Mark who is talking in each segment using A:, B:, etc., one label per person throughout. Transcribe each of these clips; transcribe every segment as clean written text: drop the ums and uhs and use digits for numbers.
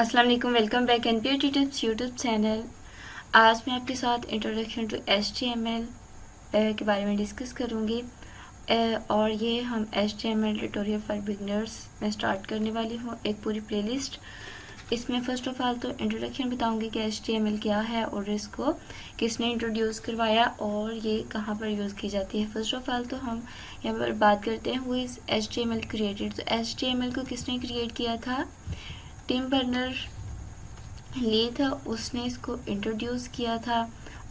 A: अस्सलाम वालेकुम, welcome back NPR tips YouTube channel. आज मैं आपके साथ इंट्रोडक्शन टू HTML के बारे में डिस्कस करूँगी और ये हम HTML ट्यूटोरियल फॉर बिगनर्स में स्टार्ट करने वाली हूँ एक पूरी प्लेलिस्ट। इसमें फ़र्स्ट ऑफ़ ऑल तो इंट्रोडक्शन बताऊँगी कि HTML क्या है और इसको किसने इंट्रोड्यूस करवाया और ये कहाँ पर यूज़ की जाती है। फ़र्स्ट ऑफ़ ऑल तो हम यहाँ पर बात करते हैं हु इज़ HTML क्रिएटेड। तो HTML को किसने क्रिएट किया था? टिम बर्नर ली था, उसने इसको इंट्रोड्यूस किया था,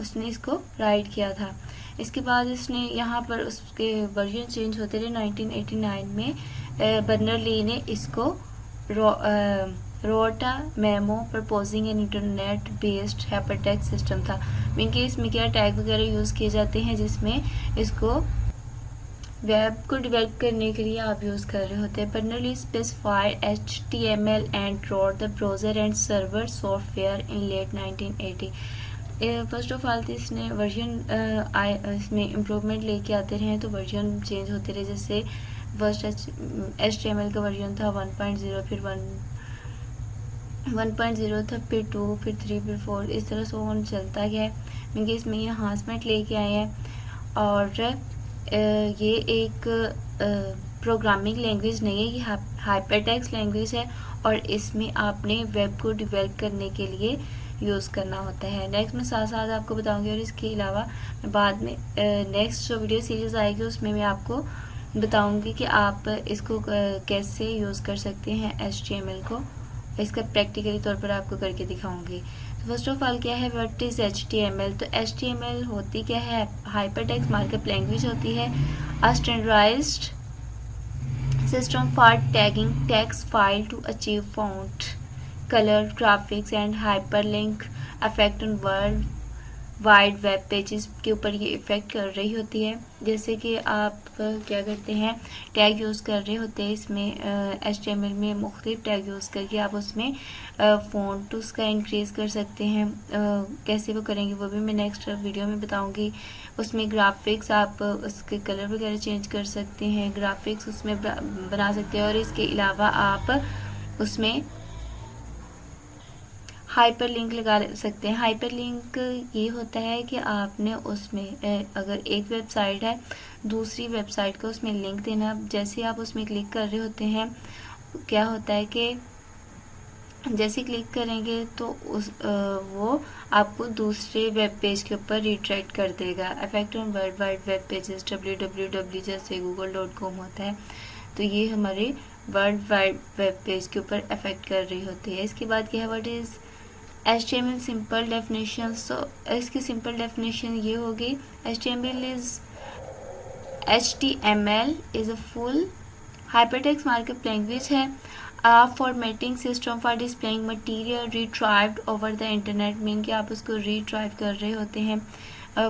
A: उसने इसको राइट किया था। इसके बाद इसने यहाँ पर उसके वर्जन चेंज होते रहे। 1989 में बर्नर ली ने इसको रोटा memo proposing an internet based hypertext system था। मीन के इसमें क्या टैग वगैरह यूज़ किए जाते हैं जिसमें इसको वेब को डेवलप करने के लिए आप यूज़ कर रहे होते हैं। Berners Lee specified HTML and wrote the browser and server software in late 1980। First of all इसने वर्जन इसमें इम्प्रूवमेंट लेके आते रहे तो वर्जन चेंज होते रहे। जैसे फर्स्ट HTML का वर्जन था 1.0, फिर 1.0 था, फिर 2, फिर 3, फिर 4, इस तरह से चलता गया है। क्योंकि इसमें एनहांसमेंट लेके आए हैं और ये एक प्रोग्रामिंग लैंग्वेज नहीं है, ये हाइपरटेक्स्ट लैंग्वेज है और इसमें आपने वेब को डेवलप करने के लिए यूज़ करना होता है। नेक्स्ट मैं साथ साथ आपको बताऊंगी और इसके अलावा बाद में नेक्स्ट जो वीडियो सीरीज़ आएगी उसमें मैं आपको बताऊंगी कि आप इसको कैसे यूज़ कर सकते हैं HTML को। इसका प्रैक्टिकली तौर पर आपको करके दिखाऊंगी। फर्स्ट ऑफ ऑल क्या है, व्हाट इज़ HTML? तो HTML होती क्या है? हाइपरटेक्स्ट मार्कअप लैंग्वेज होती है। A standardised system for tagging text file to achieve font colour graphics and hyperlink effect on World wide Web pages के ऊपर ये इफ़ेक्ट कर रही होती है। जैसे कि आप क्या करते हैं, टैग यूज़ कर रहे होते हैं इसमें HTML में मुख्तलिफ टैग यूज़ करके आप उसमें फ़ॉन्ट उसका इंक्रीज़ कर सकते हैं। कैसे वो करेंगे वो भी मैं नेक्स्ट वीडियो में बताऊंगी। उसमें ग्राफिक्स आप उसके कलर वगैरह चेंज कर सकते हैं, ग्राफिक्स उसमें बना सकते हैं और इसके अलावा आप उसमें हाइपर लिंक लगा सकते हैं। हाइपर लिंक ये होता है कि आपने उसमें अगर एक वेबसाइट है दूसरी वेबसाइट को उसमें लिंक देना। जैसे आप उसमें क्लिक कर रहे होते हैं क्या होता है कि जैसे क्लिक करेंगे तो वो आपको दूसरे वेब पेज के ऊपर रिडायरेक्ट कर देगा। Effect on World wide Web pages www जैसे google.com होता है तो ये हमारे वर्ल्ड वाइड वेब पेज के ऊपर इफेक्ट कर रही होती है। इसके बाद क्या है, what is HTML simple definition? So इसकी सिंपल डेफिनेशन ये होगी, HTML is a full hypertext markup language है। A formatting system for displaying material retrieved over the internet. Mean कि आप उसको रिट्राइव कर रहे होते हैं,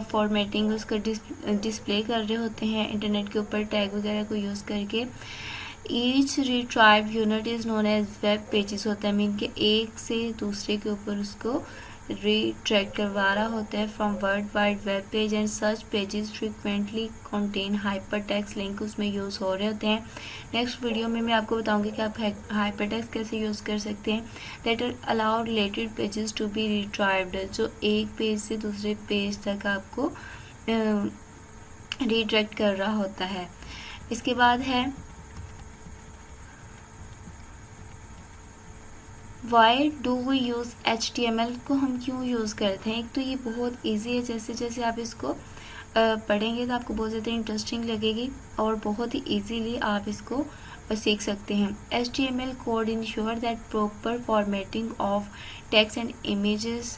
A: फॉर्मेटिंग उसका डिस्प्ले कर रहे होते हैं इंटरनेट के ऊपर टैग वगैरह को यूज़ करके। Each retrieve unit is known as web pages होता है। मीन के एक से दूसरे के ऊपर उसको रिट्रैक्ट करवा रहा होता है from world wide web page and such pages frequently contain hyper text link उसमें यूज़ हो रहे होते हैं। नेक्स्ट वीडियो में मैं आपको बताऊंगी कि आप हाइपर टेक्स्ट कैसे यूज़ कर सकते हैं। That allow related pages to be retrieved, जो एक पेज से दूसरे पेज तक आपको रिट्रैक्ट कर रहा होता है। इसके बाद है why do we use HTML को हम क्यों यूज़ करते हैं? एक तो ये बहुत इजी है, जैसे जैसे आप इसको पढ़ेंगे तो आपको बहुत ज़्यादा इंटरेस्टिंग लगेगी और बहुत ही इजीली आप इसको सीख सकते हैं। HTML code ensure that proper formatting of text and images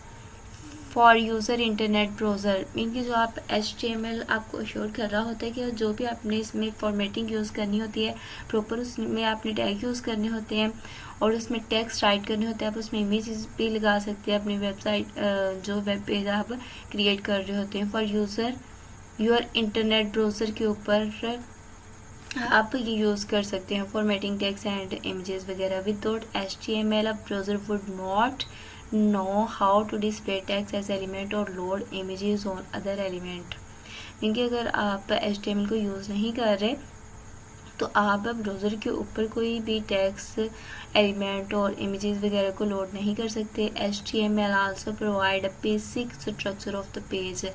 A: for user internet browser. Mean कि जो आप HTML आपको अश्योर कर रहा होता है कि जो भी आपने इसमें फॉर्मेटिंग यूज़ करनी होती है प्रॉपर उसमें आपने टैग यूज़ करने होते हैं और उसमें टेक्स्ट राइट करने होते हैं। आप उसमें इमेजेस भी लगा सकते हैं अपनी वेबसाइट जो वेब पेज आप क्रिएट कर रहे होते हैं for user your internet browser के ऊपर आप ये यूज़ कर सकते हैं फॉर्मेटिंग टेक्स्ट एंड इमेजेस वगैरह। Without HTML a browser would not know how to display text as element or load images on other element। क्योंकि अगर आप HTML को यूज़ नहीं कर रहे तो आप अब ब्राउज़र के ऊपर कोई भी टेक्स्ट एलिमेंट और इमेजेस वगैरह को लोड नहीं कर सकते। HTML also provide a basic structure of the page.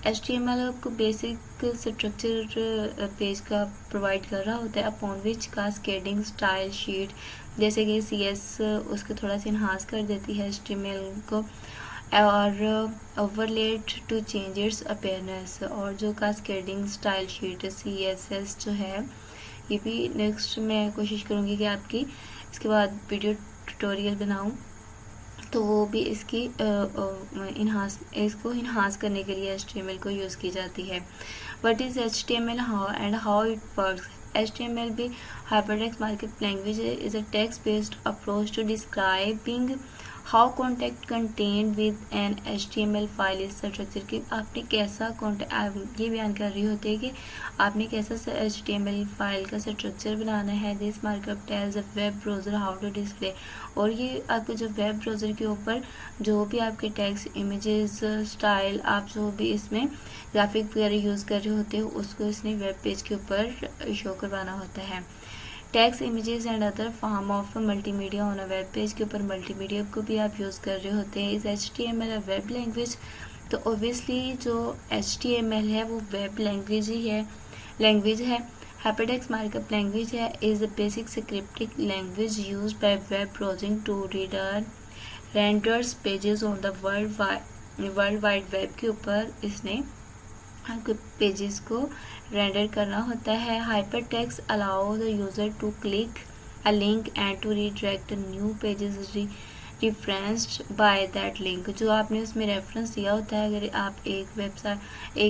A: HTML आपको बेसिक स्ट्रक्चर पेज का प्रोवाइड कर रहा होता है, upon which cascading style sheet, जैसे कि CS उसको थोड़ा सा इन्हांस कर देती है HTML को, और ओवरलेड टू चेंज इट्स अपीयरेंस। और जो कास्केडिंग स्टाइल शीट CSS जो है, ये भी नेक्स्ट मैं कोशिश करूँगी कि आपकी इसके बाद वीडियो ट्यूटोरियल बनाऊँ, तो वो भी इसकी इसको इन्हांस करने के लिए HTML को यूज़ की जाती है। What is HTML how it works. HTML भी hypertext markup language is a text based approach to describing how contact content with an HTML file is structure. कि आपने कैसा कॉन्टेक्ट, ये बयान कर रही होती है कि आपने कैसा HTML फाइल का स्ट्रक्चर बनाना है। This markup tells a web browser how to display. और ये आपको जो वेब ब्राउज़र के ऊपर जो भी आपके टेक्स्ट इमेजेस स्टाइल आप जो भी इसमें ग्राफिक वगैरह यूज़ कर रहे होते हो उसको इसने वेब पेज के ऊपर शो करवाना होता है। Text images and other form of multimedia on a web page के ऊपर मल्टीमीडिया को भी आप यूज़ कर रहे होते हैं। इस HTML अ वेब लैंग्वेज, तो ओबियसली जो HTML है वो वेब लैंग्वेज है। हाइपरटेक्स्ट मार्कअप लैंग्वेज है is a basic scripting language used by web browsing to renders pages on the world wide web के ऊपर इसने आपके पेजेस को रेंडर करना होता है। Hypertext allow the user to click a link and to redirect new pages referenced by that link. जो आपने उसमें रेफरेंस दिया होता है, अगर आप एक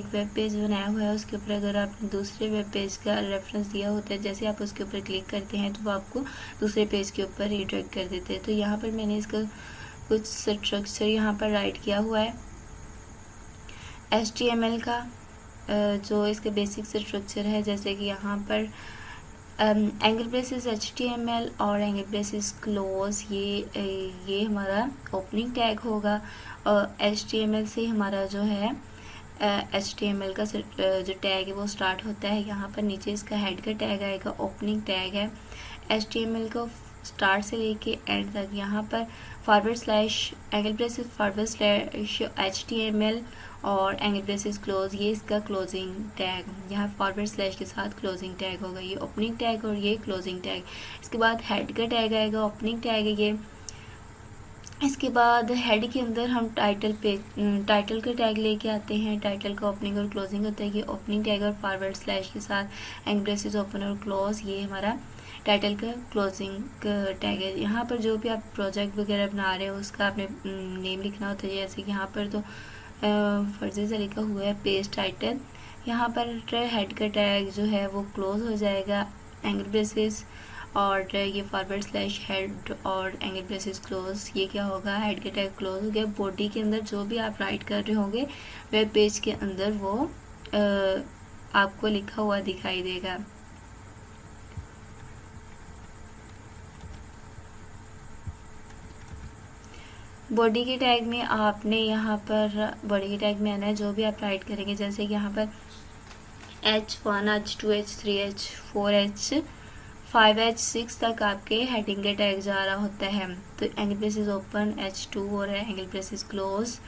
A: वेब पेज बनाया हुआ है उसके ऊपर अगर आपने दूसरे वेब पेज का रेफरेंस दिया होता है, जैसे आप उसके ऊपर क्लिक करते हैं तो वो आपको दूसरे पेज के ऊपर रीडायरेक्ट कर देते हैं। तो यहाँ पर मैंने इसका कुछ स्ट्रक्चर यहाँ पर राइट किया हुआ है HTML का, जो इसके बेसिक स्ट्रक्चर है। जैसे कि यहाँ पर एंगल ब्रेसेस HTML और एंगल ब्रेसेस क्लोज, ये हमारा ओपनिंग टैग होगा। और HTML से हमारा जो है HTML का जो टैग है वो स्टार्ट होता है। यहाँ पर नीचे इसका हेड का टैग आएगा, ओपनिंग टैग है। HTML को स्टार्ट से लेके एंड तक यहाँ पर forward slash angle braces forward slash HTML और एंगल ब्रेसेस क्लोज, ये इसका क्लोजिंग टैग। यहाँ फॉरवर्ड स्लैश के साथ क्लोजिंग टैग होगा, ये ओपनिंग टैग और ये क्लोजिंग टैग। इसके बाद हेड का टैग आएगा, ओपनिंग टैग है ये। इसके बाद हेड के अंदर हम टाइटल का टैग लेके आते हैं। टाइटल का ओपनिंग और क्लोजिंग होता है, ये ओपनिंग टैग और फॉरवर्ड स्लैश के साथ एंगल ब्रेसेस ओपन और क्लोज, ये हमारा टाइटल का क्लोजिंग टैग है। यहाँ पर जो भी आप प्रोजेक्ट वगैरह बना रहे हो उसका आपने नेम लिखना होता है। जैसे कि यहाँ पर तो फर्जी से लिखा हुआ है पेज टाइटल। यहाँ पर हेड का टैग जो है वो क्लोज हो जाएगा, एंगल ब्रेसेस और ये फॉरवर्ड स्लैश हेड और एंगल ब्रेसेस क्लोज, ये क्या होगा, हेड का टैग क्लोज हो गया। बॉडी के अंदर जो भी आप राइट कर रहे होंगे वेब पेज के अंदर वो आपको लिखा हुआ दिखाई देगा। बॉडी के टैग में आपने यहाँ पर बॉडी के टैग में आना है जो भी आप राइट करेंगे। जैसे कि यहाँ पर H1 H2 H3 H4 H5 H6 तक आपके हेडिंग का टैग जा रहा होता है। तो एंगल ब्रेसेस ओपन H2 और एंगल ब्रेसेस क्लोज,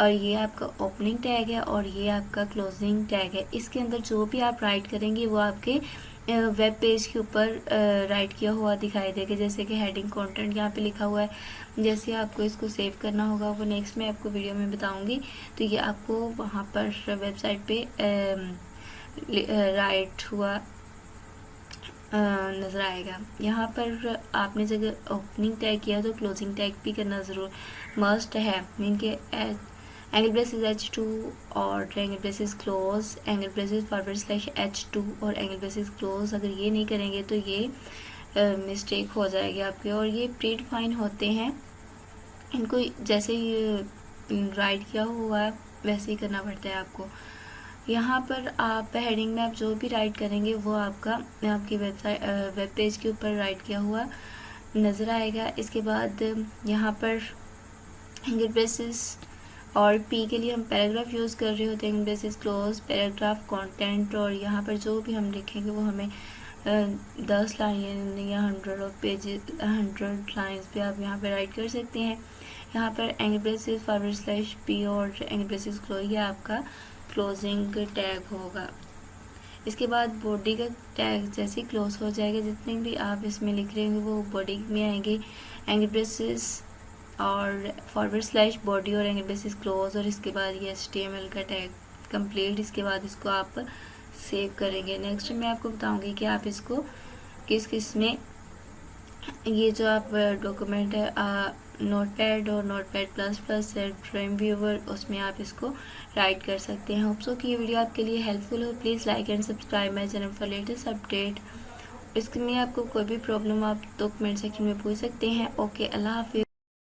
A: और ये आपका ओपनिंग टैग है और ये आपका क्लोजिंग टैग है। इसके अंदर जो भी आप राइट करेंगे वो आपके वेब पेज के ऊपर राइट किया हुआ दिखाई देगा। जैसे कि हेडिंग कंटेंट यहाँ पे लिखा हुआ है। जैसे आपको इसको सेव करना होगा वो नेक्स्ट मैं आपको वीडियो में बताऊंगी। तो ये आपको वहाँ पर वेबसाइट पे राइट हुआ नज़र आएगा। यहाँ पर आपने जगह ओपनिंग टैग किया तो क्लोजिंग टैग भी करना ज़रूर मस्ट है। मीन के एंगल ब्रेसेस H2 और angle braces close, angle braces forward slash H2 और एंगल ब्रेसेस क्लोज, अगर ये नहीं करेंगे तो ये मिस्टेक हो जाएगी आपके। और ये प्री डिफाइन होते हैं, इनको जैसे ही राइट किया हुआ है वैसे ही करना पड़ता है आपको। यहाँ पर आप हेडिंग में आप जो भी राइट करेंगे वो आपकी वेब पेज के ऊपर राइट किया हुआ नज़र आएगा। इसके बाद यहाँ पर एंगल ब्रेसेस और P के लिए हम पैराग्राफ यूज़ कर रहे होते हैं। Angle braces close paragraph content, और यहाँ पर जो भी हम लिखेंगे वो हमें 10 लाइन या 100 लाइन्स पे आप यहाँ पे राइट कर सकते हैं। यहाँ पर एंगल ब्रेसेस /p और एंगल ब्रेसेस क्लोज, ये आपका क्लोजिंग टैग होगा। इसके बाद बॉडी का टैग जैसे ही क्लोज हो जाएगा, जितने भी आप इसमें लिख रहे होंगे वो बॉडी में आएंगे। एंगल ब्रेसेस और /बॉडी और एंगल ब्रेसेस क्लोज, और इसके बाद ये HTML का टैग कंप्लीट। इसके बाद इसको आप सेव करेंगे। नेक्स्ट मैं आपको बताऊंगी कि आप इसको किस में, ये जो आप डॉक्यूमेंट है नोटपैड और नोटपैड++ से ड्रीम व्यूवर, उसमें आप इसको राइट कर सकते हैं। होप सो कि ये वीडियो आपके लिए हेल्पफुल हो। Please like and subscribe my channel for latest update. इसमें आपको कोई भी प्रॉब्लम आप तो कमेंट सेक्शन में पूछ सकते हैं। ओके, अल्लाह हाफिज़।